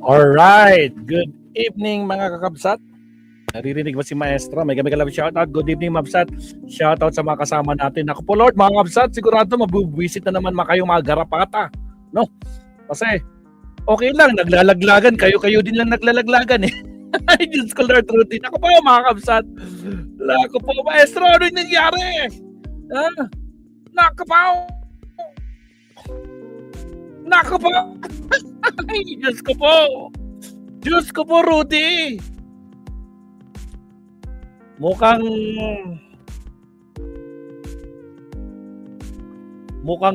Alright, good evening mga kakabsat. Naririnig ba si Maestro? May kami shoutout. Good evening, Mabsat. Shoutout sa mga kasama natin. Ako po, Lord, mga kabsat, sigurado mabubwisit na naman kayo mga garapata. No? Kasi, okay lang, naglalaglagan. Kayo din lang naglalaglagan eh. Ay, Diyos ko, Lord, routine. Ako po, mga kabsat. Ako po, Maestro, ano yung nangyari? Ha? Nakapaw! Ay, Diyos ko po! Diyos ko po, Rudy! Mukhang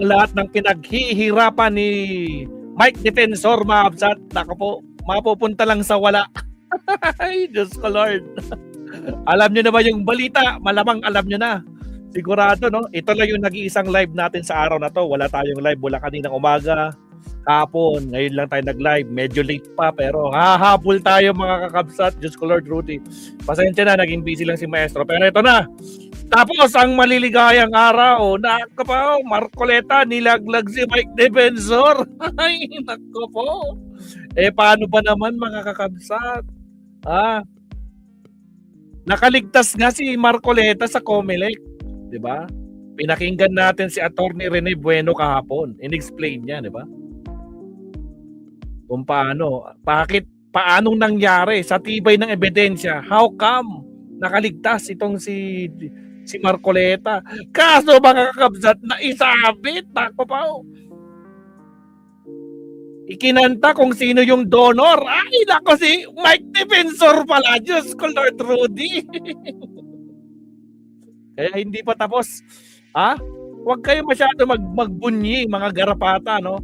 lahat ng pinaghihirapan ni Mike Defensor, Mabsat, nako po, mapupunta lang sa wala. Ay, Diyos ko, Lord. Alam nyo na ba yung balita? Malamang alam nyo na. Sigurado, no? Ito lang yung nag-iisang live natin sa araw na to. Wala tayong live mula kaninang umaga, kapon. Ngayon lang tayo nag-live. Medyo late pa, pero hahabol tayo mga kakabsat. Diyos ko, Lord, Rudy. Pasensya na, naging busy lang si Maestro. Pero ito na. Tapos, ang maliligayang araw. Nako po, Marcoleta, nilaglag si Mike Defensor. Ay, nako po. Paano ba naman mga kakabsat? Nakaligtas nga si Marcoleta sa Comelec. Diba? Pinakinggan natin si Attorney Rene Bueno kahapon. In-explain niya, diba? Kung paanong nangyari sa tibay ng ebidensya. How come nakaligtas itong si Marcoleta? Kaso mga kakabsat na isabit. Nako pa. Ikinanta kung sino yung donor. Ay, nako si Mike Defensor pala. Diyos ko, Lord Rudy. Kaya hindi pa tapos. Huwag kayo masyado magbunyi, mga garapata, no?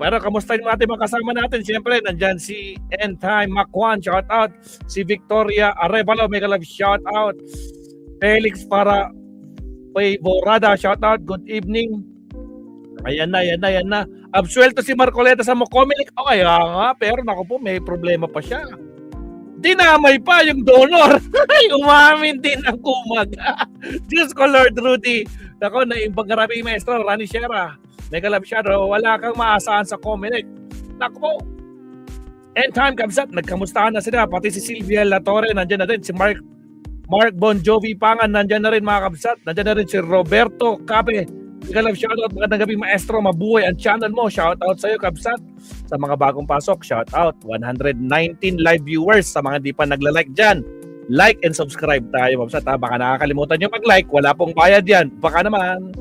Pero kamusta yung natin mga kasama natin? Siyempre, nandyan si N-Time Macwan, shout out. Si Victoria Arevalo, mega love, shout out. Felix para Favorada, shout out. Good evening. Ayan na. Absuelto si Marcoleta sa Mocomelec. Kaya nga, pero naku po, may problema pa siya. Dinamay pa yung donor. Umamin din ang kumag. Diyos ko, Lord Rudy. Ako, naimbagarabi yung Maestro, Rani Sierra. Megalab siya, wala kang maasahan sa Comelec. Naku po. N-Time Kabsat, nagkamustahan na sila. Pati si Silvia Latore, nandyan na rin. Si Mark Bon Jovi Pangan, nandyan na rin mga Kabsat. Nandyan na rin si Roberto Cabe. Megalab shoutout, magandang gabi Maestro, mabuhay ang channel mo. Shoutout sa'yo Kabsat. Sa mga bagong pasok, shout out. 119 live viewers. Sa mga di pa nagla-like dyan, like and subscribe tayo. Baka nakakalimutan nyo mag-like. Wala pong bayad yan. Baka naman.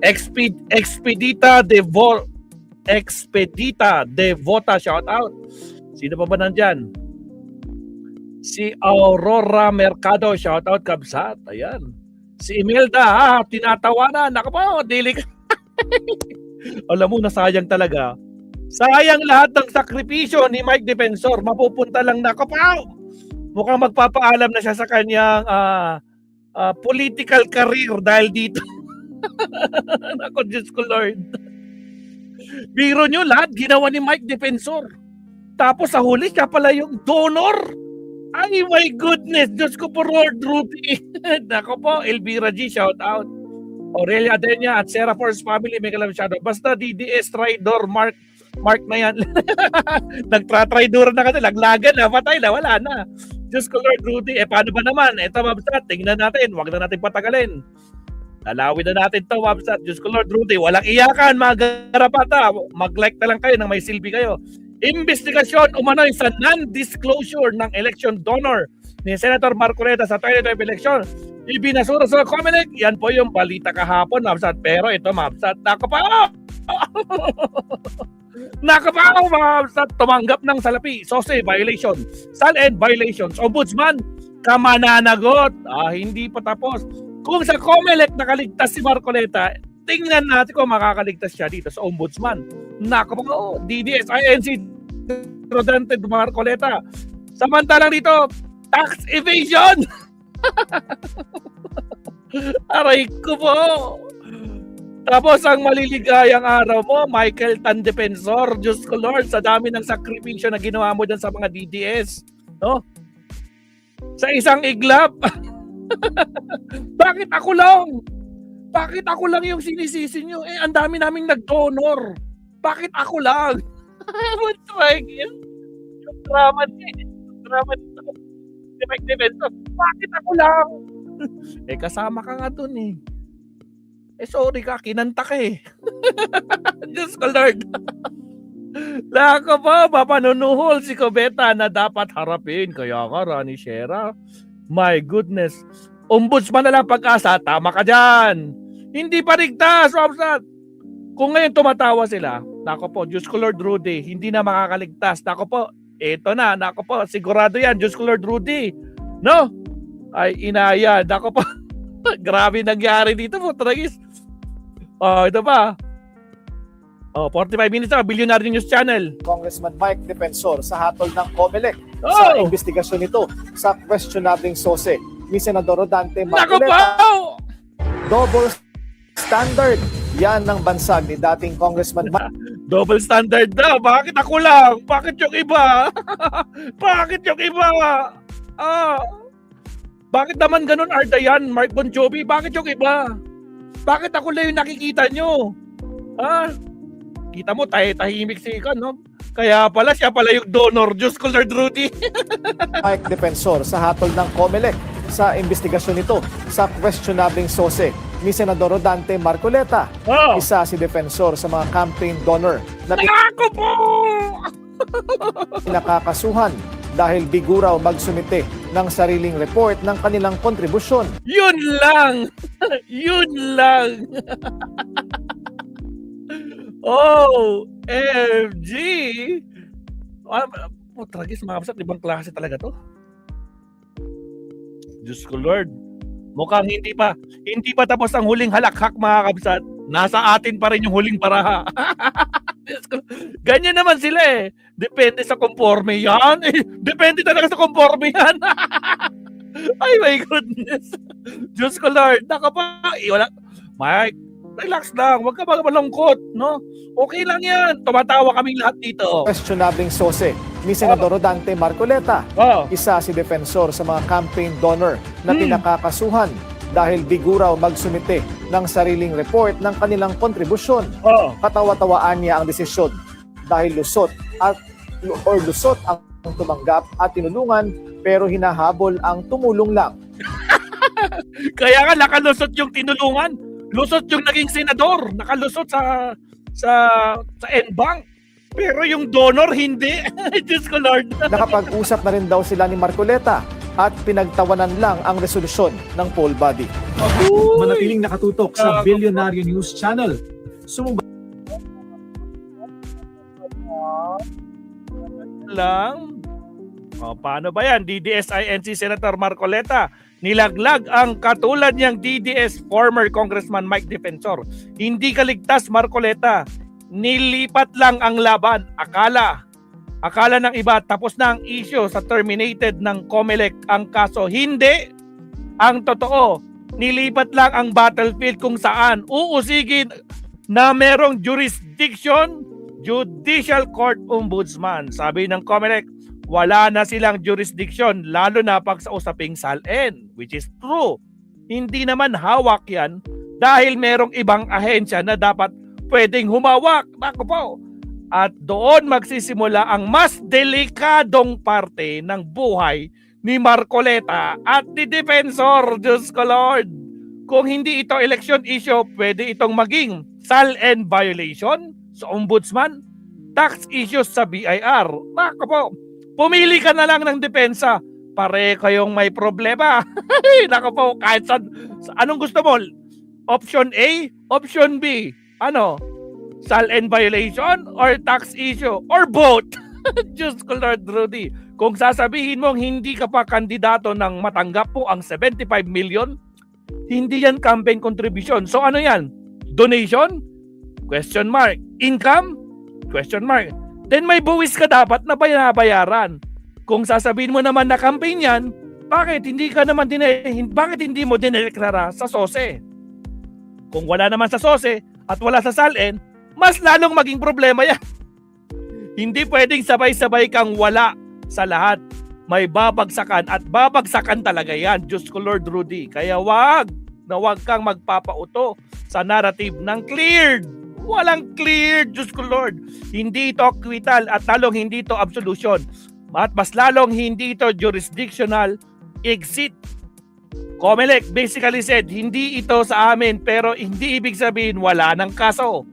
Expedita Devota, shout out. Sino pa ba nandyan? Si Aurora Mercado, shout out Kabsat. Ayan. Si Imelda, tinatawanan. Naku po, dilik. Alam mo, nasayang talaga. Sayang lahat ng sakripisyo ni Mike Defensor. Mapupunta lang na kapaw. Mukhang magpapaalam na siya sa kanyang political career dahil dito. Ako, Diyos ko, Lord. Biro nyo, lahat ginawa ni Mike Defensor. Tapos sa huli, siya pala yung donor. Ay, my goodness. Diyos ko po, Lord Rudy. Ako po, Elvira G, shout out. Aurelia Adenia at Sarah Force Family, mega love shout out. Basta DDS Tridor Mark na yan. Nagtra-tridor na kasi, laglagan na, patay na, wala na. Diyos ko, Lord Rudy. Paano ba naman? Ito, Mabsat, tingnan natin. Huwag na natin patagalin. Lalawin na natin ito, Mabsat. Diyos ko, Lord Rudy. Walang iyakan, mga garapata. Mag-like na lang kayo nang may silbi kayo. Investigasyon umano'y sa non-disclosure ng election donor ni Senator Marcoleta sa 2020 election. Ibinasura sa Comelec. Yan po yung balita kahapon, Mabsat. Pero ito, Mabsat, nakapaw, Mabsat, tumanggap ng salapi. SOSE violation. SALN violations. Ombudsman, kamananagot. Hindi pa tapos. Kung sa Comelec nakaligtas si Marcoleta, tingnan natin kung makakaligtas siya dito sa Ombudsman. Nako, DDS, INC, Rodante Marcoleta. Samantalang dito, tax evasion. Aray ko po. Tapos ang maliligayang araw mo, Michael Tan Defensor. Diyos ko, Lord, sa dami ng sakripisyo na ginawa mo dyan sa mga DDS. No? Sa isang iglap. Bakit ako lang? Bakit ako lang yung sinisisi nyo? Ang dami naming nag-donor. Bakit ako lang? What's like yun? Yung drama niya, yung drama nito. Mike Defensor, bakit ako lang? Eh, kasama ka nga dun eh. Eh, sorry ka, kinanta ka eh. Diyos ko Lord. Lako pa, papanunuhol si Cubeta na dapat harapin. Kaya ka, Rani Shera. My goodness. Ombudsman na lang pag-asa, tama ka dyan. Hindi pa ligtas, Wapsat. Kung ngayon tumatawa sila, nako po, Diyos ko Lord Rudy, hindi na makakaligtas. Nako po, eto na, nako po, sigurado yan, Diyos ko Lord Rudy. No? Ay, inaya, nako po. Grabe nangyari dito po, Tragis. Oh, ito pa. Oh, 45 minutes na, Billionaire News Channel. Congressman Mike Defensor sa hatol ng COMELEC Oh! sa investigasyon nito sa questionabling sose ni Senador Rodante Nako po! Marcoleta. Double standard yan ng bansag ni dating Congressman Mike Double standard daw. Bakit ako lang? Bakit yung iba? Bakit yung iba? Bakit naman ganun, Ardayan, Mark Bon Jovi? Bakit yung iba? Bakit ako lang yung nakikita nyo? Kita mo, tahimik si Ikan, no? Kaya pala, siya pala yung donor. Diyos ko, Lord Rudy. Defensor sa hatol ng COMELEC sa investigasyon nito sa questionabling sose ni Senador Rodante Marcoleta. Oh. Isa si Defensor sa mga campaign donor na Ako po! pinakakasuhan dahil biguraw magsumite ng sariling report ng kanilang kontribusyon. Yun lang! Yun lang! Oh, FG! Tragis, mga kapsat, ibang klase talaga to. Diyos ko Lord. Mukhang hindi pa tapos ang huling halakhak, mga kapsat. Nasa atin pa rin yung huling baraha. Ganyan naman sila eh. Depende sa conforme yan. Depende talaga sa conforme yan. Ay my goodness. Diyos ko Lord. Naka pa. Wala. Mike, relax lang. Huwag ka malungkot. No? Okay lang yan. Tumatawa kaming lahat dito. Questionabling sose ni Senador Rodante Marcoleta. Oh. Isa si Defensor sa mga campaign donor na pinakakasuhan dahil biguraw magsumite ng sariling report ng kanilang kontribusyon. Oh. Katawa-tawaan niya ang desisyon dahil lusot ang tumanggap at tinulungan pero hinahabol ang tumulong lang. Kaya nga nakalusot yung tinulungan. Lusot yung naging senador. Nakalusot sa N-Bank. Pero yung donor hindi. Diyos ko Lord. Nakapag-usap na rin daw sila ni Marcoleta at pinagtawanan lang ang resolusyon ng poll body. Manatiling nakatutok sa Billionaire News Channel. Sumubay lang. O, paano ba yan? DDS-INC Senator Marcoleta. Nilaglag ang katulad niyang DDS former Congressman Mike Defensor. Hindi kaligtas, Marcoleta. Nilipat lang ang laban. Akala ng iba tapos na ang issue sa terminated ng COMELEC ang kaso. Hindi. Ang totoo, nilipat lang ang battlefield kung saan uusigin na merong jurisdiction, Judicial Court Ombudsman. Sabi ng COMELEC, wala na silang jurisdiction lalo na pag sa usaping SALN, which is true. Hindi naman hawak yan dahil merong ibang ahensya na dapat pwedeng humawak. Naku po. At doon magsisimula ang mas delikadong parte ng buhay ni Marcoleta at ni Defensor. Diyos ko Lord. Kung hindi ito election issue, pwede itong maging SALN violation sa ombudsman, tax issues sa BIR. Naku po. Pumili ka na lang ng depensa. Pare kayong may problema. Naku po, kahit sa anong gusto mo? Option A, option B. Ano? SALN violation or tax issue or both? Diyos ko Lord Rudy. Kung sasabihin mong hindi ka pa kandidato nang matanggap po ang 75 million, hindi yan campaign contribution. So ano yan? Donation? Question mark. Income? Question mark. Then may buwis ka dapat na bayaran. Kung sasabihin mo naman na campaign yan, bakit hindi mo dineklara sa SOSE? Kung wala naman sa SOSE at wala sa SALN, mas lalong maging problema yan. Hindi pwedeng sabay-sabay kang wala sa lahat. May babagsakan at babagsakan talaga yan. Diyos ko Lord Rudy. Kaya wag kang magpapauto sa narrative ng cleared. Walang clear, Diyos ko Lord. Hindi ito acquittal at lalong hindi ito absolution. At mas lalong hindi ito jurisdictional exit. Comelec basically said, hindi ito sa amin pero hindi ibig sabihin wala ng kaso.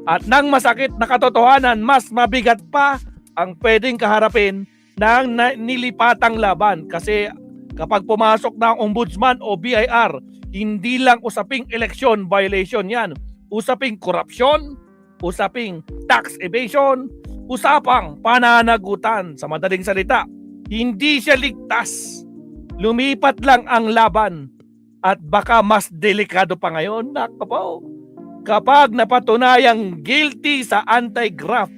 At nang masakit na katotohanan, mas mabigat pa ang pwedeng kaharapin ng nilipatang laban. Kasi kapag pumasok na ang ombudsman o BIR, hindi lang usaping election violation yan. Usaping korupsyon, usaping tax evasion, usapang pananagutan. Sa madaling salita, hindi siya ligtas. Lumipat lang ang laban at baka mas delikado pa ngayon, nakapaw. Kapag napatunayang guilty sa anti-graft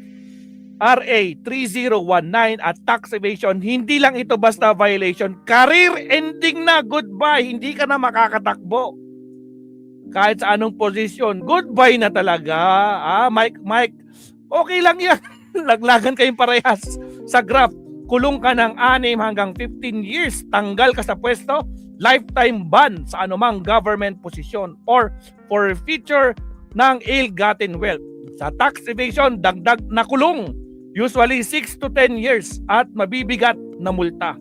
RA 3019 at tax evasion, hindi lang ito basta violation, career ending na, goodbye, hindi ka na makakatakbo. Kahit sa anong posisyon, goodbye na talaga. Mike, okay lang yan. Laglagan kayong parehas sa graft. Kulong ka ng 6 hanggang 15 years, tanggal ka sa pwesto, lifetime ban sa anumang government posisyon or for future ng ill-gotten wealth. Sa tax evasion, dagdag na kulong, usually 6 to 10 years at mabibigat na multa.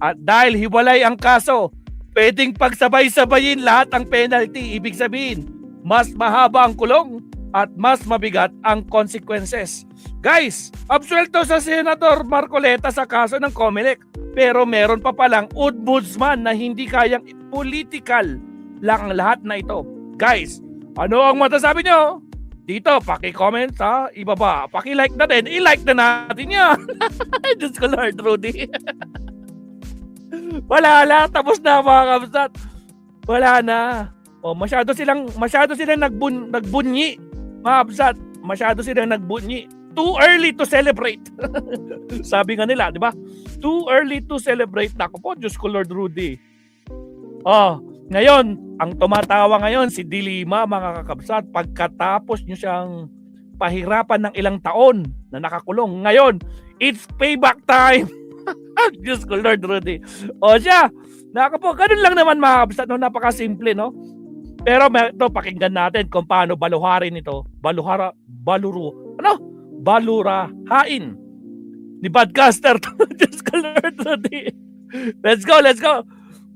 At dahil hiwalay ang kaso, pwedeng pagsabay-sabayin lahat ang penalty. Ibig sabihin, mas mahaba ang kulong at mas mabigat ang consequences. Guys, absuelto sa Senator Marcoleta sa kaso ng Comelec. Pero meron pa palang ombudsman na hindi kayang political lang ang lahat na ito. Guys, ano ang masasabi nyo? Dito, paki-comment sa ibaba. Paki-like na din. I-like na natin yan. Diyos ko Lord, Rudy. Wala. Tapos na mga kabsat. Wala na. Masyado silang nagbunyi. Mga kabsat, masyado silang nagbunyi. Too early to celebrate. Sabi nga nila, di ba? Too early to celebrate. Naku po, Diyos ko Lord, Rudy. Ngayon, ang tumatawa ngayon si Dilima, mga kakabsat, pagkatapos nyo siyang pahirapan ng ilang taon na nakakulong. Ngayon, it's payback time. Diyos ko Lord, Rudy. Siya, nakapo, ganun lang naman mga kakabsat, no? Napakasimple, no? Pero ito, pakinggan natin kung paano baluharin ito. Balurahain ni Badcaster. Diyos ko Lord, Rudy. Let's go.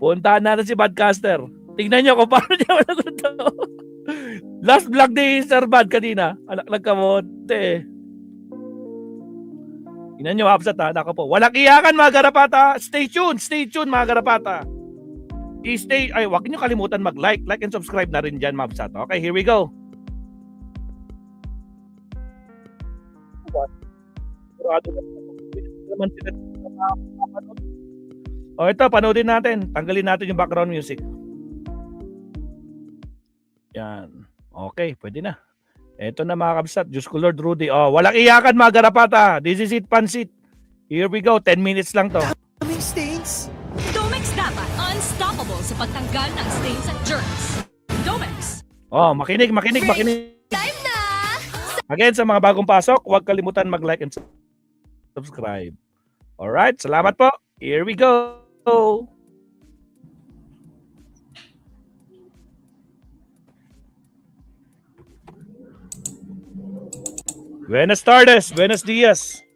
Puntahan natin si Badcaster. Tingnan nyo kung paano niya malagot ito. Last vlog ni Sir Bad kanina. Alaklag ka mo. Tingnan nyo, hapsat ha. Naka po. Walang iyakan mga garapata. Stay tuned mga garapata. Huwag nyo kalimutan mag-like and subscribe na rin dyan, mabsat. Okay, here we go. Ito, panoodin natin. Tanggalin natin yung background music. Yan. Okay, pwede na. Ito na mga kabsat. Diyos ko Lord, Rudy. Walang iyakan mga garapata. This is it, pansit. Here we go. 10 minutes lang to. Daming stains. Domex dapat unstoppable sa pagtanggal ng stains at germs. Domex. Makinig. Time na! Again, sa mga bagong pasok, huwag kalimutan mag-like and subscribe. Alright, salamat po. Here we go. Buenas tardes, buenos días.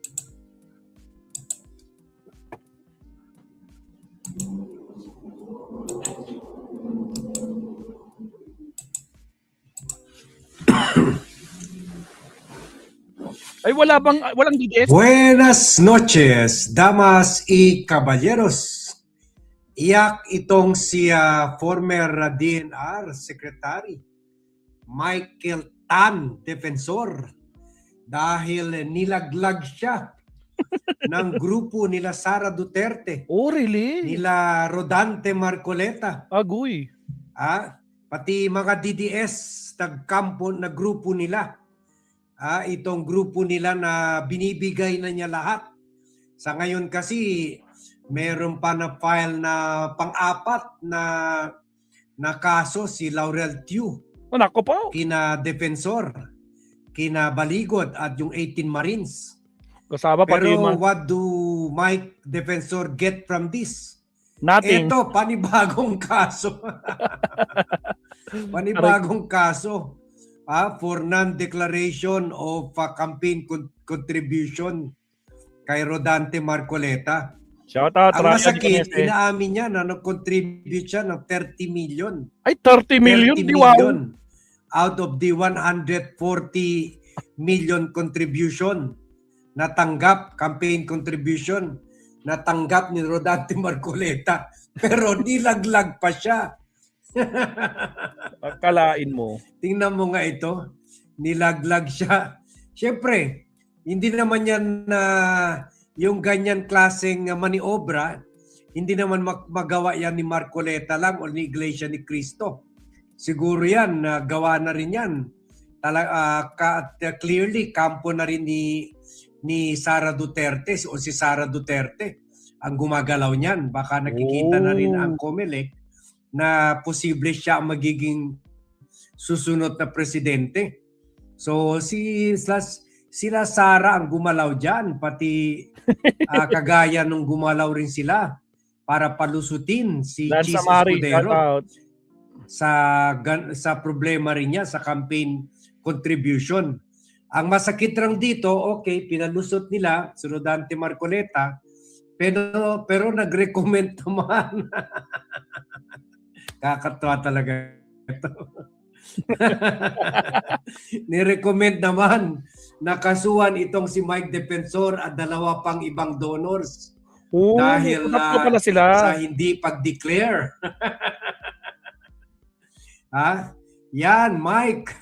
Ay, walang DDS? Buenas noches, damas y caballeros. Iyak itong si former DNR Secretary Michael Tan, defensor, dahil nilaglag siya ng grupo nila Sara Duterte, Oh, really? nila Rodante Marcoleta, Agoy. pati mga DDS nagkampo na grupo nila. Itong grupo nila na binibigay na niya lahat. Sa ngayon kasi, meron pa na file na pang-apat na kaso si Laurel Tew. Nako po. Kina Defensor, kina Baligod at yung 18 Marines. Kasama pati Pero yung what do Mike Defensor get from this? nothing. Ito, panibagong kaso. Panibagong kaso. for non-declaration of campaign contribution kay Rodante Marcoleta. Shout out, Ang Ryan masakit, Ibanez. inaamin niya na nag-contribute siya ng 30 million. Ay, 30 million? 30 Di wow. million out of the 140 million contribution natanggap, campaign contribution natanggap ni Rodante Marcoleta. Pero nilaglag pa siya. Pagkalain mo. Tingnan mo nga ito, nilaglag siya. Siyempre, hindi naman yan na yung ganyan klaseng maniobra, hindi naman magawa yan ni Marcoleta lang o ni Iglesia ni Cristo. Siguro yan, gawa na rin yan. Clearly, kampo na rin ni Sara Duterte o si Sara Duterte ang gumagalaw niyan. Baka nakikita na rin ang COMELEC na posible siya ang magiging susunod na presidente. So sila Sara ang gumalaw dyan, pati kagaya nung gumalaw rin sila para palusutin si Lance Jesus Amari, shout Escudero out. sa problema rin niya sa campaign contribution. Ang masakit lang dito, okay, pinalusot nila si Rodante Marcoleta, pero nag-recommend naman. Kakatawa talaga ito. Ni-recommend naman na kasuhan itong si Mike Defensor at dalawa pang ibang donors dahil pala sila. sa hindi pag-declare. Yan, Mike.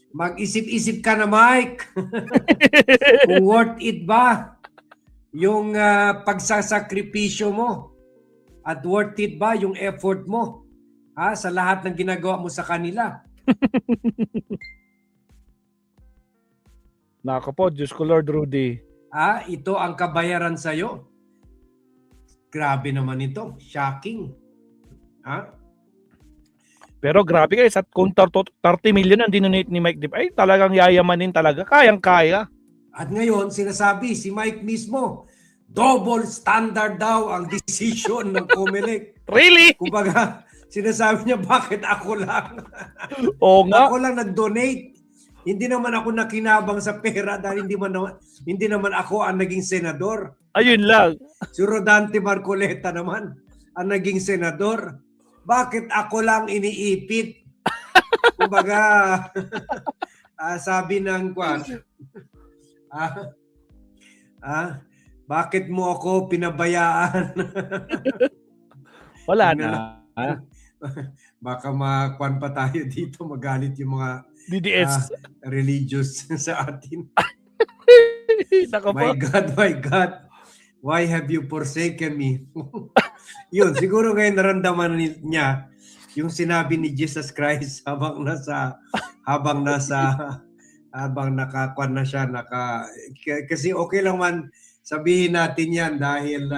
Mag-isip-isip ka na, Mike. Kung worth it ba yung pagsasakripisyo mo? At worth it ba yung effort mo sa lahat ng ginagawa mo sa kanila? Nako po, Diyos ko Lord Rudy. Ito ang kabayaran sa'yo. Grabe naman ito. Shocking. Pero grabe guys, at kung 30 million ang dinonate ni Mike Dip, ay talagang yayamanin talaga. Kayang-kaya. At ngayon, sinasabi si Mike mismo, double standard daw ang decision ng COMELEC. Really? Kumbaga, sinasabi niya, bakit ako lang? Oo nga. Ako lang nag-donate. Hindi naman ako nakinabang sa pera dahil hindi naman ako ang naging senador. Ayun lang. Si Rodante Marcoleta naman ang naging senador. Bakit ako lang iniipit? Kumbaga, sabi ng kwan, bakit mo ako pinabayaan? Wala na. Baka makwan pa tayo dito, magalit yung mga DDS. religious sa atin. Nako po. My God, why have you forsaken me? Yun, siguro ngayon naramdaman niya yung sinabi ni Jesus Christ habang nakakwan na siya, kasi okay lang man sabihin natin yan dahil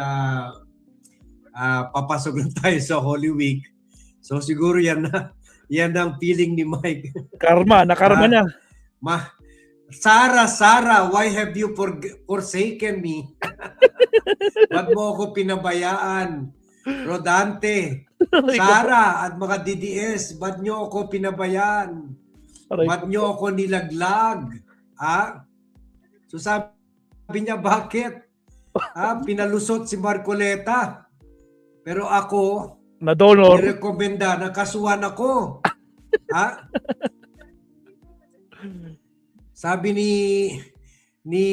papasok na tayo sa Holy Week. So siguro yan ang feeling ni Mike. Nakarma na. Sara, why have you forsaken me? Ba't mo ako pinabayaan? Rodante, Sara at mga DDS, ba't nyo ako pinabayaan? Ba't nyo ako nilaglag? So sabi niya, bakit? Pinalusot si Marcoleta. Pero ako, na-donor. nirekomenda, nakasuhan ako. Sabi ni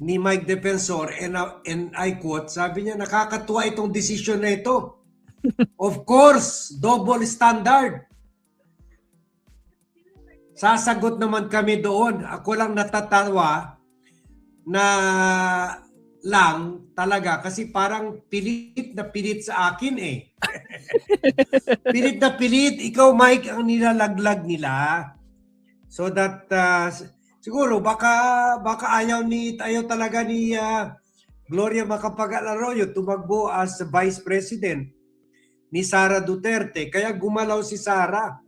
Mike Defensor, and I quote, sabi niya, nakakatuwa itong desisyon na ito. Of course, double standard. Sasagot naman kami doon. Ako lang natatawa na lang talaga kasi parang pilit na pilit sa akin eh. Pilit na pilit. Ikaw, Mike, ang nilalaglag nila. So that siguro baka ayaw talaga ni Gloria Macapagal-Arroyo tumakbo as Vice President ni Sara Duterte. Kaya gumalaw si Sara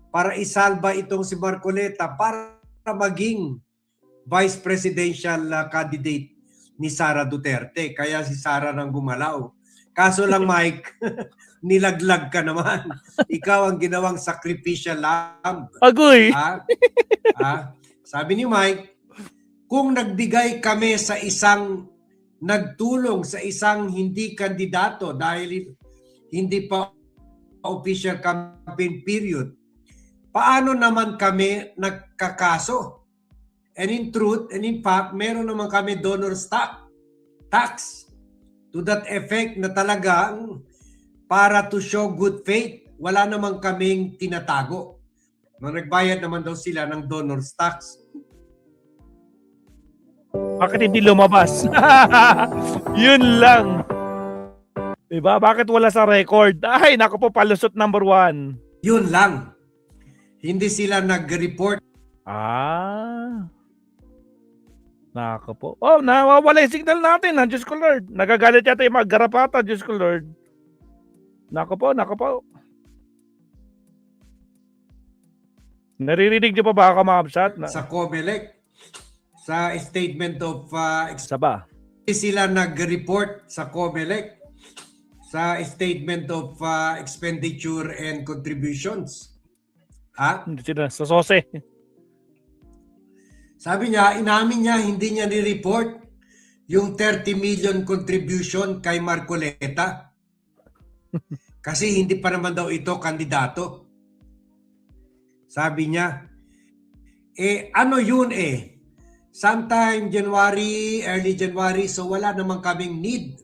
para isalba itong si Marcoleta para maging Vice Presidential candidate ni Sara Duterte. Kaya si Sara nang gumalaw. Kaso lang, Mike, nilaglag ka naman. Ikaw ang ginawang sacrificial lamb. Agoy! Sabi ni Mike, kung nagbigay kami sa isang nagtulong sa isang hindi kandidato dahil hindi pa official campaign period, paano naman kami nagkakaso? And in truth, and in fact, meron naman kami donor tax to that effect na talagang para to show good faith, wala naman kaming tinatago. Nagbayad naman daw sila ng donor tax. Bakit hindi lumabas? Yun lang. Diba? Bakit wala sa record? Ay, naku po, palusot number 1. Yun lang. Hindi sila nag-report. Naku po. Oh, nawawala yung signal natin. Diyos ko Lord. Nagagalit yata yung mga garapata. Diyos ko Lord. Naku po. Naririnig niyo pa ba ako, Mabsat? Sa COMELEC, sa statement of Saba. hindi sila nag-report sa COMELEC sa statement of expenditure and contributions. Hindi sila sa sose. Sabi niya, inamin niya, hindi niya ni-report yung 30 million contribution kay Marcoleta. Kasi hindi pa naman daw ito kandidato. Sabi niya, ano yun sometime January, early January, so wala naman kaming need.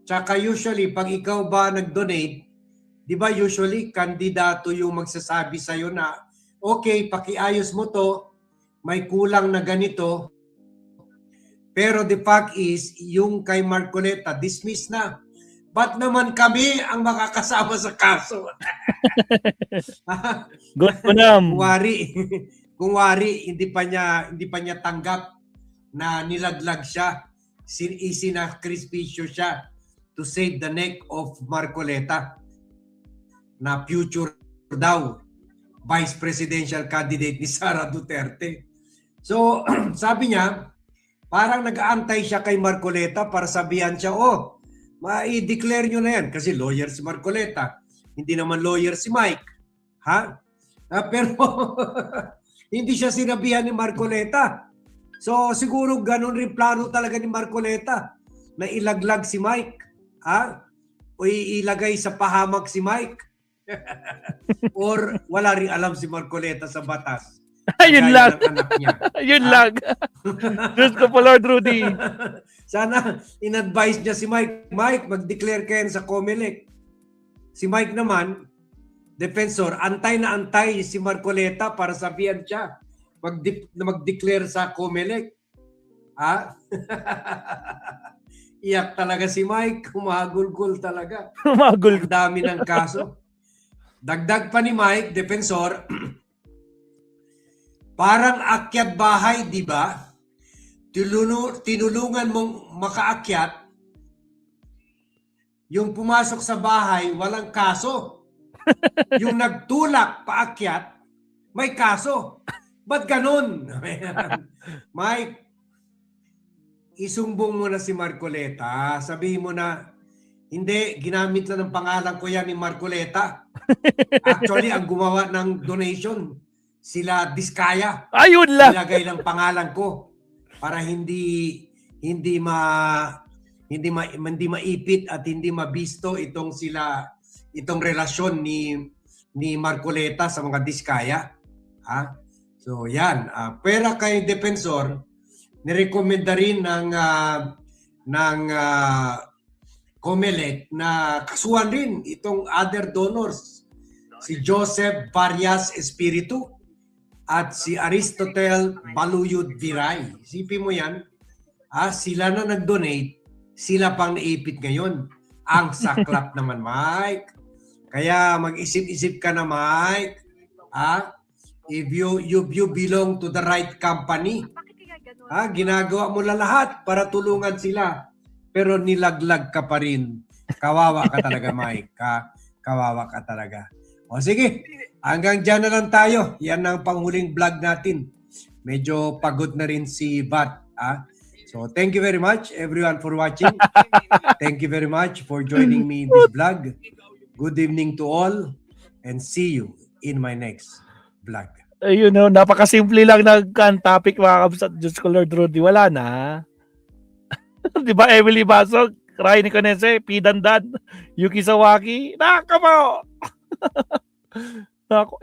Tsaka usually, pag ikaw ba nag-donate, di ba usually, kandidato yung magsasabi sa'yo na, okay, pakiayos mo to, may kulang na ganito. Pero the fact is, yung kay Marcoleta, dismiss na. Ba't naman kami ang makakasama sa kaso? Good po nam. Kung wari, hindi pa niya tanggap na nilaglag siya. Isinakripisyo siya to save the neck of Marcoleta na future daw vice presidential candidate ni Sara Duterte. So, sabi niya, parang nag-aantay siya kay Marcoleta para sabihan siya, ma-i-declare nyo na yan. Kasi lawyer si Marcoleta. Hindi naman lawyer si Mike. Pero hindi siya sinabihan ni Marcoleta. So, siguro ganun rin plano talaga ni Marcoleta na ilaglag si Mike. O ilagay sa pahamak si Mike. Or wala rin alam si Marcoleta sa batas. Yun lang. Anak niya. Yun lang. Diyos ko po, Lord Rudy. Sana in-advise niya si Mike. Mike, mag-declare kayo sa COMELEC. Si Mike naman, defensor, antay na antay si Marcoleta para sabihan siya mag-declare sa COMELEC. Iyak talaga si Mike. Humagulgul talaga. Ang dami ng kaso. Dagdag pa ni Mike, defensor, parang akyat bahay, di ba? Tinulungan mong makaakyat, yung pumasok sa bahay, walang kaso. Yung nagtulak paakyat, may kaso. Ba't ganun? Mike, isumbong mo na si Marcoleta. Sabihin mo na, hindi, ginamit lang ng pangalan ko yan ni Marcoleta. Actually, ang gumawa ng donation, sila Diskaya. Ayun lang. Ilagay ng pangalan ko para hindi maipit at hindi mabisto itong relasyon ni Marcoleta sa mga Diskaya. So yan, pera kay defensor, nirekomenda rin ng COMELEC na kasuhan rin itong other donors, si Joseph Varias Espiritu at si Aristotle Baluyod Viray. Isipin mo yan, sila na nag-donate, sila pang naipit ngayon. Ang saklap naman, Mike. Kaya mag-isip-isip ka na, Mike. If you belong to the right company, ginagawa mo lang lahat para tulungan sila. Pero nilaglag ka pa rin. Kawawa ka talaga, Mike. Kawawa ka talaga. O sige, hanggang dyan na lang tayo. Yan ang panghuling vlog natin. Medyo pagod na rin si Bat. So thank you very much everyone for watching. Thank you very much for joining me in this vlog. Good evening to all and see you in my next vlog. You know, napakasimple lang ng topic mga kabsat. Diyos ko Lord Rudy, wala na. Di ba Emily Basog, Ryan Conese, P. Dandan, Yuki Sawaki, nakakamo!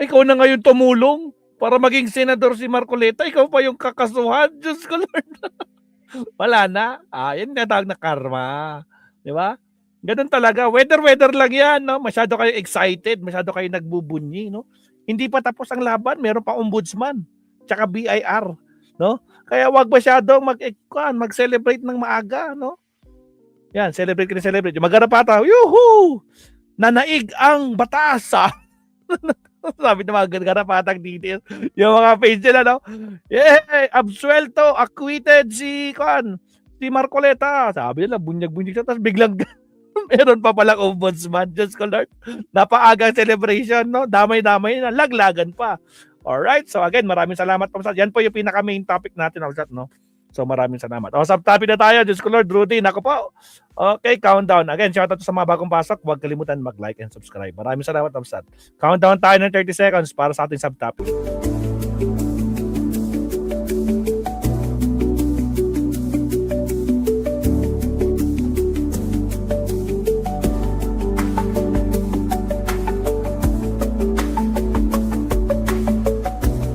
Ikaw na ngayon tumulong para maging senador si Marcoleta, ikaw pa yung kakasuhan. Diyos ko Lord. Wala na. Yan nga tawag na karma. Di ba? Ganun talaga. Weather lang yan. No? Masyado kayo excited. Masyado kayo nagbubunyi. No? Hindi pa tapos ang laban. Meron pa ombudsman. Tsaka BIR. No? Kaya wag masyado mag-celebrate ng maaga. No? Yan. Celebrate ka na celebrate. Magharapata. Yuhu! Nanaig ang batas. Sabi ng mga garapatang details. Yung mga page nila, no? Absuelto, acquitted si Marcoleta. Sabi nila, bunyag-bunyag siya. Tapos biglang meron pa palang ombudsman. Diyos ko Lord. Napaagang celebration, no? Damay-damay na. Laglagan pa. Alright. So again, maraming salamat po. Yan po yung pinaka-main topic natin, no? So maraming salamat. Subtopic na tayo. Diyos ko Lord, Rudy. Nako po. Okay, countdown. Again, shoutout sa mga bagong pasok. Huwag kalimutan mag-like and subscribe. Maraming salamat, Kapsat. Countdown tayo ng 30 seconds para sa ating subtopic.